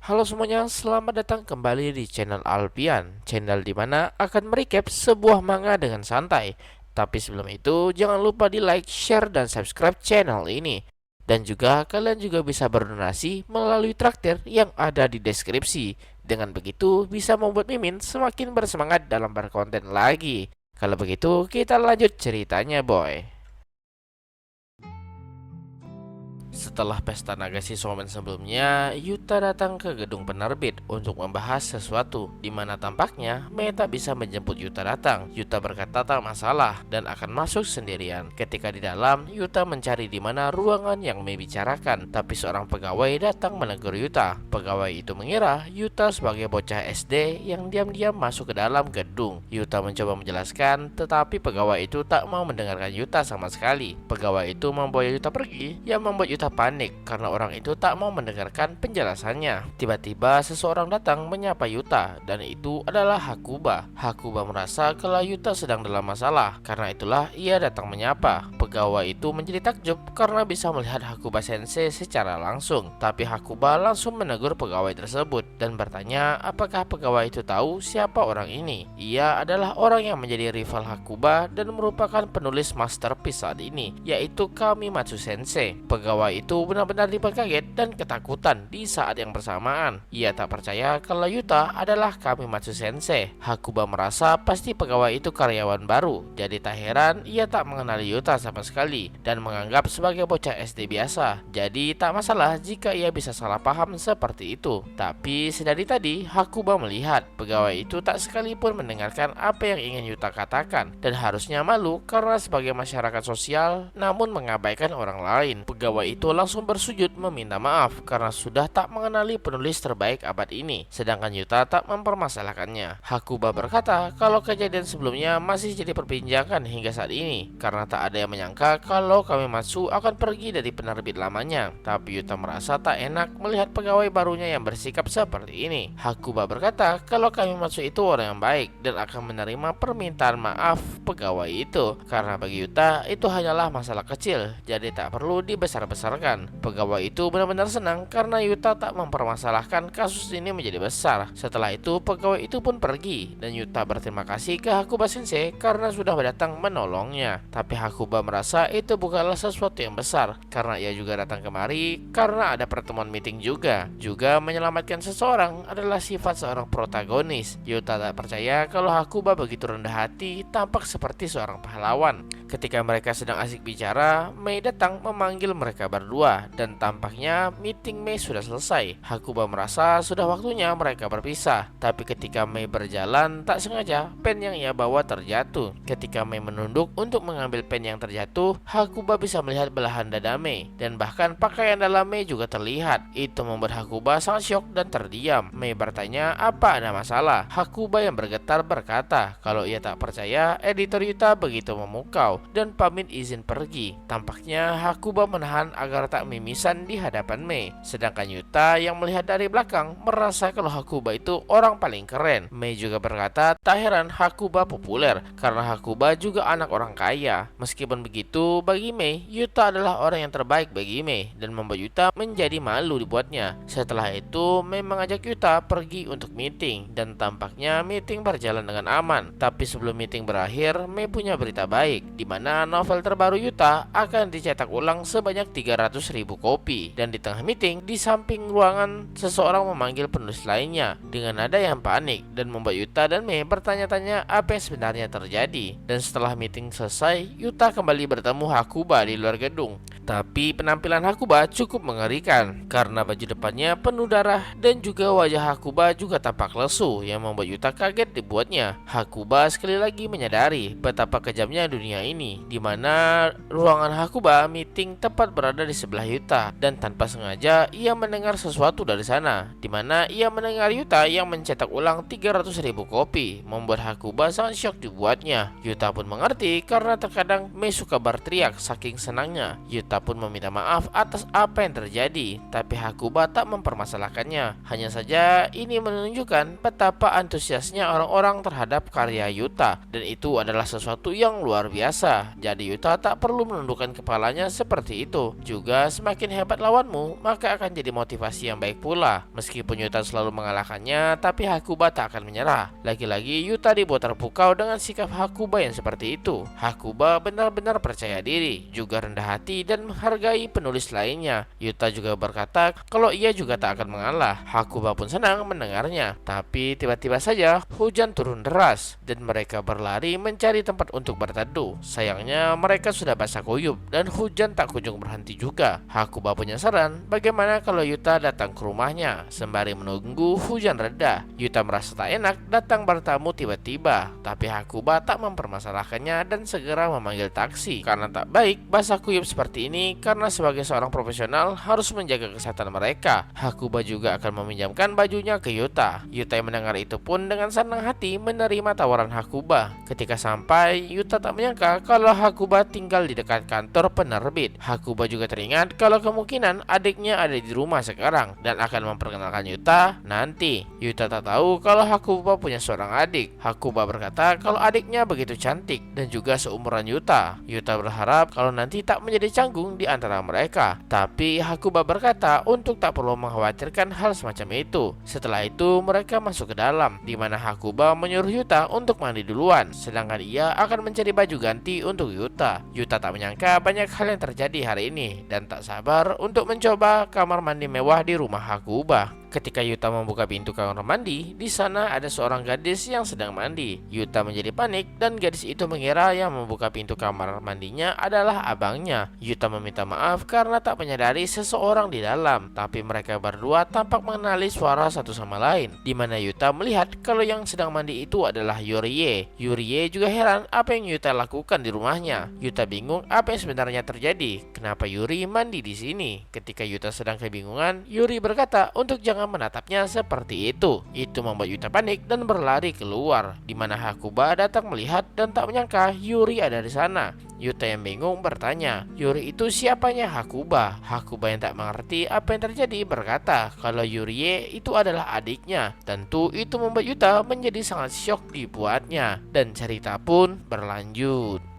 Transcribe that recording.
Halo semuanya, selamat datang kembali di channel Alpian, channel dimana akan merecap sebuah manga dengan santai. Tapi sebelum itu, jangan lupa di like, share, dan subscribe channel ini. Dan juga kalian juga bisa berdonasi melalui traktir yang ada di deskripsi. Dengan begitu, bisa membuat Mimin semakin bersemangat dalam berkonten lagi. Kalau begitu, kita lanjut ceritanya, boy. Setelah pesta naga siswamen sebelumnya, Yuta datang ke gedung penerbit untuk membahas sesuatu, di mana tampaknya Mei tak bisa menjemput Yuta datang. Yuta berkata tak masalah dan akan masuk sendirian. Ketika di dalam, Yuta mencari di mana ruangan yang Mei bicarakan, tapi seorang pegawai datang menegur Yuta. Pegawai itu mengira Yuta sebagai bocah SD yang diam-diam masuk ke dalam gedung. Yuta mencoba menjelaskan, tetapi pegawai itu tak mau mendengarkan Yuta sama sekali. Pegawai itu membawa Yuta pergi, yang membuat Yuta panik karena orang itu tak mau mendengarkan penjelasannya. Tiba-tiba seseorang datang menyapa Yuta, dan itu adalah Hakuba. Hakuba merasa kalau Yuta sedang dalam masalah, karena itulah ia datang menyapa. Pegawai itu menjadi takjub karena bisa melihat Hakuba sensei secara langsung. Tapi Hakuba langsung menegur pegawai tersebut dan bertanya apakah pegawai itu tahu siapa orang ini. Ia adalah orang yang menjadi rival Hakuba dan merupakan penulis masterpiece saat ini, yaitu Kamimatsu Sensei. Pegawai itu benar-benar dibuat kaget dan ketakutan di saat yang bersamaan. Ia tak percaya kalau Yuta adalah Kamimatsu Sensei. Hakuba merasa pasti pegawai itu karyawan baru, jadi tak heran ia tak mengenali Yuta sama sekali dan menganggap sebagai bocah SD biasa. Jadi tak masalah jika ia bisa salah paham seperti itu. Tapi sedari tadi Hakuba melihat pegawai itu tak sekalipun mendengarkan apa yang ingin Yuta katakan dan harusnya malu karena sebagai masyarakat sosial namun mengabaikan orang lain. Pegawai itu langsung bersujud meminta maaf karena sudah tak mengenali penulis terbaik abad ini, sedangkan Yuta tak mempermasalahkannya. Hakuba berkata kalau kejadian sebelumnya masih jadi perbincangan hingga saat ini karena tak ada yang menyangka kalau Kamimatsu akan pergi dari penerbit lamanya. Tapi Yuta merasa tak enak melihat pegawai barunya yang bersikap seperti ini. Hakuba berkata kalau Kamimatsu itu orang yang baik dan akan menerima permintaan maaf pegawai itu, karena bagi Yuta itu hanyalah masalah kecil, jadi tak perlu dibesar-besarkan. Pegawai itu benar-benar senang karena Yuta tak mempermasalahkan kasus ini menjadi besar. Setelah itu pegawai itu pun pergi dan Yuta berterima kasih ke Hakuba Sensei karena sudah datang menolongnya. Tapi Hakuba merasa itu bukanlah sesuatu yang besar karena ia juga datang kemari karena ada pertemuan meeting juga. Juga menyelamatkan seseorang adalah sifat seorang protagonis. Yuta tak percaya kalau Hakuba begitu rendah hati, tampak seperti seorang pahlawan. Ketika mereka sedang asik bicara, Mei datang memanggil mereka berdua dan tampaknya meeting Mei sudah selesai. Hakuba merasa sudah waktunya mereka berpisah. Tapi ketika Mei berjalan, tak sengaja pen yang ia bawa terjatuh. Ketika Mei menunduk untuk mengambil pen yang terjatuh, Hakuba bisa melihat belahan dada Mei dan bahkan pakaian dalam Mei juga terlihat. Itu membuat Hakuba sangat syok dan terdiam. Mei bertanya apa ada masalah. Hakuba yang bergetar berkata kalau ia tak percaya editor Yuta begitu memukau dan pamit izin pergi. Tampaknya Hakuba menahan agar tak mimisan di hadapan Mei, sedangkan Yuta yang melihat dari belakang merasa kalau Hakuba itu orang paling keren. Mei juga berkata tak heran Hakuba populer karena Hakuba juga anak orang kaya. Meskipun begitu, bagi Mei, Yuta adalah orang yang terbaik bagi Mei dan membuat Yuta menjadi malu dibuatnya. Setelah itu Mei mengajak Yuta pergi untuk meeting dan tampaknya meeting berjalan dengan aman. Tapi sebelum meeting berakhir, Mei punya berita baik, di mana novel terbaru Yuta akan dicetak ulang sebanyak 300.000 kopi. Dan di tengah meeting, di samping ruangan, seseorang memanggil penulis lainnya dengan nada yang panik dan membuat Yuta dan Mei bertanya-tanya apa yang sebenarnya terjadi. Dan setelah meeting selesai, Yuta kembali bertemu Hakuba di luar gedung. Tapi penampilan Hakuba cukup mengerikan karena baju depannya penuh darah dan juga wajah Hakuba juga tampak lesu yang membuat Yuta kaget dibuatnya. Hakuba sekali lagi menyadari betapa kejamnya dunia ini, di mana ruangan Hakuba meeting tepat berada di sebelah Yuta dan tanpa sengaja ia mendengar sesuatu dari sana, di mana ia mendengar Yuta yang mencetak ulang 300.000 kopi, membuat Hakuba sangat syok dibuatnya. Yuta pun mengerti karena terkadang Mei suka berteriak saking senangnya. Yuta Yuta pun meminta maaf atas apa yang terjadi, tapi Hakuba tak mempermasalahkannya. Hanya saja ini menunjukkan betapa antusiasnya orang-orang terhadap karya Yuta, dan itu adalah sesuatu yang luar biasa. Jadi Yuta tak perlu menundukkan kepalanya seperti itu. Juga semakin hebat lawanmu, maka akan jadi motivasi yang baik pula. Meskipun Yuta selalu mengalahkannya, tapi Hakuba tak akan menyerah. Lagi-lagi Yuta dibuat terpukau dengan sikap Hakuba yang seperti itu. Hakuba benar-benar percaya diri, juga rendah hati dan menghargai penulis lainnya. Yuta juga berkata kalau ia juga tak akan mengalah. Hakuba pun senang mendengarnya. Tapi tiba-tiba saja hujan turun deras dan mereka berlari mencari tempat untuk berteduh. Sayangnya mereka sudah basah kuyup dan hujan tak kunjung berhenti juga. Hakuba punya saran, bagaimana kalau Yuta datang ke rumahnya sembari menunggu hujan reda. Yuta merasa tak enak datang bertamu tiba-tiba, tapi Hakuba tak mempermasalahkannya dan segera memanggil taksi. Karena tak baik basah kuyup seperti ini, karena sebagai seorang profesional harus menjaga kesehatan mereka. Hakuba juga akan meminjamkan bajunya ke Yuta. Yuta yang mendengar itu pun dengan senang hati menerima tawaran Hakuba. Ketika sampai, Yuta tak menyangka kalau Hakuba tinggal di dekat kantor penerbit. Hakuba juga teringat kalau kemungkinan adiknya ada di rumah sekarang dan akan memperkenalkan Yuta nanti. Yuta tak tahu kalau Hakuba punya seorang adik. Hakuba berkata kalau adiknya begitu cantik dan juga seumuran Yuta. Yuta berharap kalau nanti tak menjadi canggung di antara mereka. Tapi Hakuba berkata untuk tak perlu mengkhawatirkan hal semacam itu. Setelah itu mereka masuk ke dalam, di mana Hakuba menyuruh Yuta untuk mandi duluan, sedangkan ia akan mencari baju ganti untuk Yuta. Yuta tak menyangka banyak hal yang terjadi hari ini dan tak sabar untuk mencoba kamar mandi mewah di rumah Hakuba. Ketika Yuta membuka pintu kamar mandi, di sana ada seorang gadis yang sedang mandi. Yuta menjadi panik dan gadis itu mengira yang membuka pintu kamar mandinya adalah abangnya. Yuta meminta maaf karena tak menyadari seseorang di dalam, tapi mereka berdua tampak mengenali suara satu sama lain, di mana Yuta melihat kalau yang sedang mandi itu adalah Yurie. Yurie juga heran apa yang Yuta lakukan di rumahnya. Yuta bingung apa yang sebenarnya terjadi. Kenapa Yuri mandi di sini? Ketika Yuta sedang kebingungan, Yuri berkata untuk jangan menatapnya seperti itu. Itu membuat Yuta panik dan berlari keluar, di mana Hakuba datang melihat dan tak menyangka Yuri ada di sana. Yuta yang bingung bertanya, Yuri itu siapanya Hakuba? Hakuba yang tak mengerti apa yang terjadi berkata kalau Yurie itu adalah adiknya. Tentu itu membuat Yuta menjadi sangat syok dibuatnya, dan cerita pun berlanjut.